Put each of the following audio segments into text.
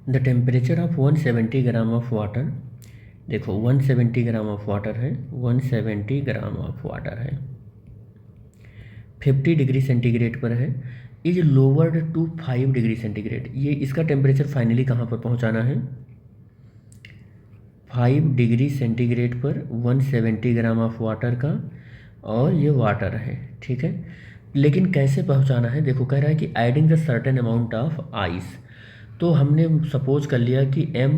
The temperature of 170 gram of water, देखो 170 gram of water है, 170 gram of water है, 50 degree centigrade पर है, is lowered to 5 degree centigrade. ये इसका टेम्परेचर फाइनली कहाँ पर पहुँचाना है? 5 डिग्री सेंटीग्रेड पर 170 ग्राम ऑफ वाटर का, और ये वाटर है, ठीक है। लेकिन कैसे पहुंचाना है? देखो कह रहा है कि adding the certain amount of ice. तो हमने सपोज कर लिया कि m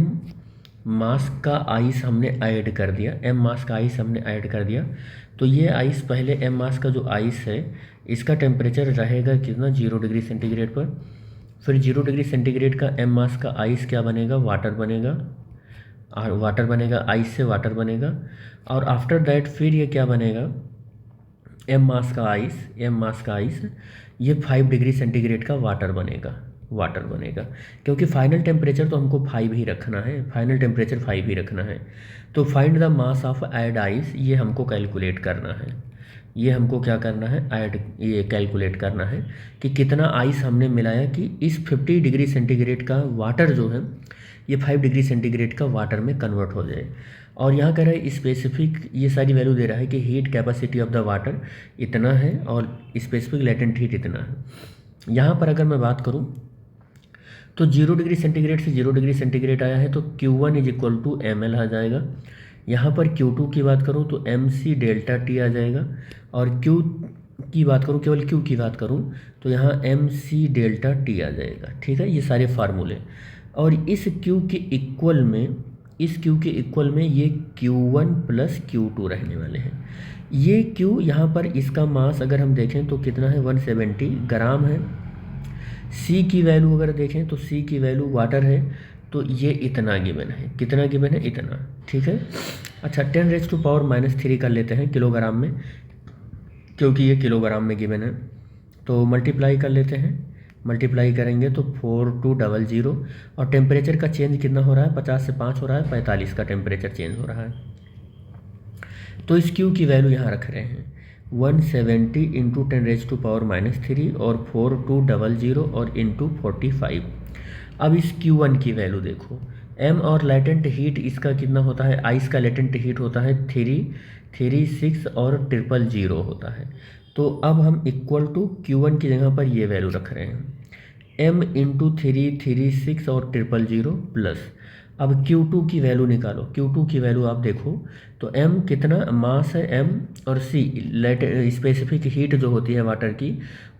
मास का आइस हमने ऐड कर दिया, m मास का आइस हमने ऐड कर दिया। तो ये आइस पहले m मास का जो आइस है इसका टेम्परेचर रहेगा कितना? 0 डिग्री सेंटीग्रेड पर। फिर 0 डिग्री सेंटीग्रेड का m मास का आइस क्या बनेगा? वाटर बनेगा, और वाटर बनेगा, आइस से वाटर बनेगा। और आफ्टर दैट फिर ये क्या बनेगा? m मास का आइस, m मास का आइस, ये 5 डिग्री सेंटीग्रेड का वाटर बनेगा, वाटर बनेगा। क्योंकि फाइनल टेम्परेचर तो हमको 5 ही रखना है, फाइनल टेम्परेचर 5 ही रखना है। तो find the mass of add ice, ये हमको कैलकुलेट करना है, ये हमको क्या करना है? ऐड, ये कैलकुलेट करना है कि कितना आइस हमने मिलाया कि इस 50 डिग्री सेंटीग्रेड का वाटर जो है ये 5 डिग्री सेंटीग्रेड का वाटर में कन्वर्ट हो जाए। और यहाँ कह रहा है स्पेसिफिक, ये सारी वैल्यू दे रहा है कि heat capacity of the water इतना है और स्पेसिफिक लेटेंट हीट इतना है। यहाँ पर अगर मैं बात करूँ तो 0 डिग्री सेंटीग्रेड से 0 डिग्री सेंटीग्रेड आया है तो Q1 is equal to ml आ जाएगा। यहाँ पर Q2 की बात करूँ तो mc डेल्टा टी आ जाएगा, और Q की बात करूँ, केवल Q की बात करूँ तो यहाँ mc डेल्टा टी आ जाएगा, ठीक है। ये सारे फार्मूले, और इस Q के इक्वल में, इस Q के इक्वल में ये Q1 प्लस Q2 रहने वाले हैं। ये Q यहाँ पर इसका मास अगर हम देखें तो कितना है? 170 ग्राम है। C की वैल्यू अगर देखें तो C की वैल्यू वाटर है, तो ये इतना गिवन है, कितना गिवन है? इतना, ठीक है। अच्छा 10⁻³ कर लेते हैं किलोग्राम में, क्योंकि ये किलोग्राम में गिवन है। तो मल्टीप्लाई कर लेते हैं, मल्टीप्लाई करेंगे तो 4200, और टेम्परेचर का चेंज कितना हो रहा है? 50 से 5 हो रहा है, 45 का टेम्परेचर चेंज हो रहा है। तो इस Q की वैल्यू यहाँ रख रहे हैं 170 इंटू 10⁻³ और 4200 और इंटू 45। अब इस Q1 की वैल्यू देखो, m और लेटेंट हीट इसका कितना होता है? आइस का लेटेंट हीट होता है 336 और 000 होता है। तो अब हम इक्वल टू Q1 की जगह पर ये वैल्यू रख रहे हैं, m इंटू 336 और 000 प्लस, अब Q2 की वैल्यू निकालो। Q2 की वैल्यू आप देखो तो m कितना मास है, m, और c स्पेसिफिक हीट जो होती है वाटर की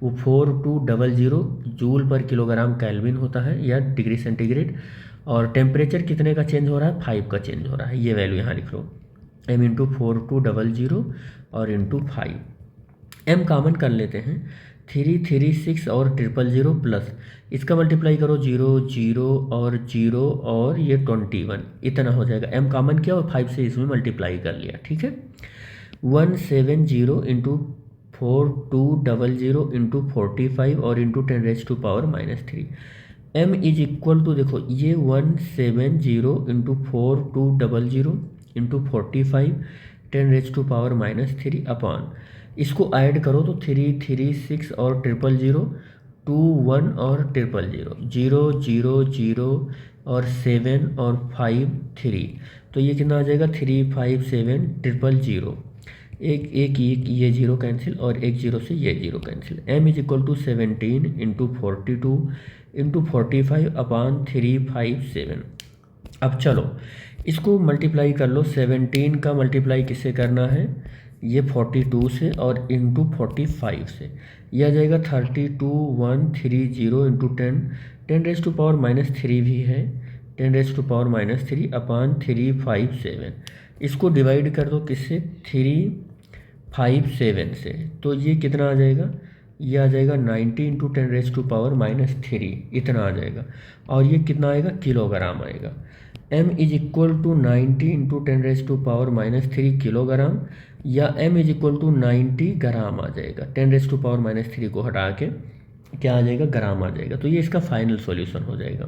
वो 4200 जूल पर किलोग्राम केल्विन होता है या डिग्री सेंटीग्रेड, और टेम्परेचर कितने का चेंज हो रहा है? 5 का चेंज हो रहा है। ये वैल्यू यहाँ लिख लो, m इंटू 4200 और इंटू 5। m कॉमन कर लेते हैं, 336 और 000 प्लस, इसका मल्टीप्लाई करो 0 0 और 0 और ये 21, इतना हो जाएगा। m कॉमन किया और 5 से इसमें मल्टीप्लाई कर लिया, ठीक है। 170 इंटू 4200 इंटू 45 और into 10⁻³ m is equal to, देखो ये 170 इंटू 4200 इंटू 45 10⁻³ अपॉन, इसको ऐड करो तो 336 और 000 21 और 000 0 0 0 और 7 और 5 3, तो ये कितना आ जाएगा? 357 000। एक एक ये जीरो कैंसिल और एक जीरो से ये zero cancel. m is equal to 17 into 42 into 45 upon 357। अब चलो इसको मल्टीप्लाई कर लो, 17 का मल्टीप्लाई किससे करना है? ये 42 से और इंटू 45 से, यह आ जाएगा 32130 इंटू 10⁻³ भी है, 10⁻³ अपॉन 357। इसको डिवाइड कर दो किससे? 357 से, तो ये कितना आ जाएगा? ये आ जाएगा 90 इंटू 10⁻³ इतना आ जाएगा, और ये कितना आएगा? किलोग्राम आएगा। m is equal to 90 into 10⁻³ kilogram, या m is equal to 90 gram आ जाएगा। 10⁻³ को हटा के क्या आ जाएगा? ग्राम आ जाएगा। तो ये इसका फाइनल सॉल्यूशन हो जाएगा।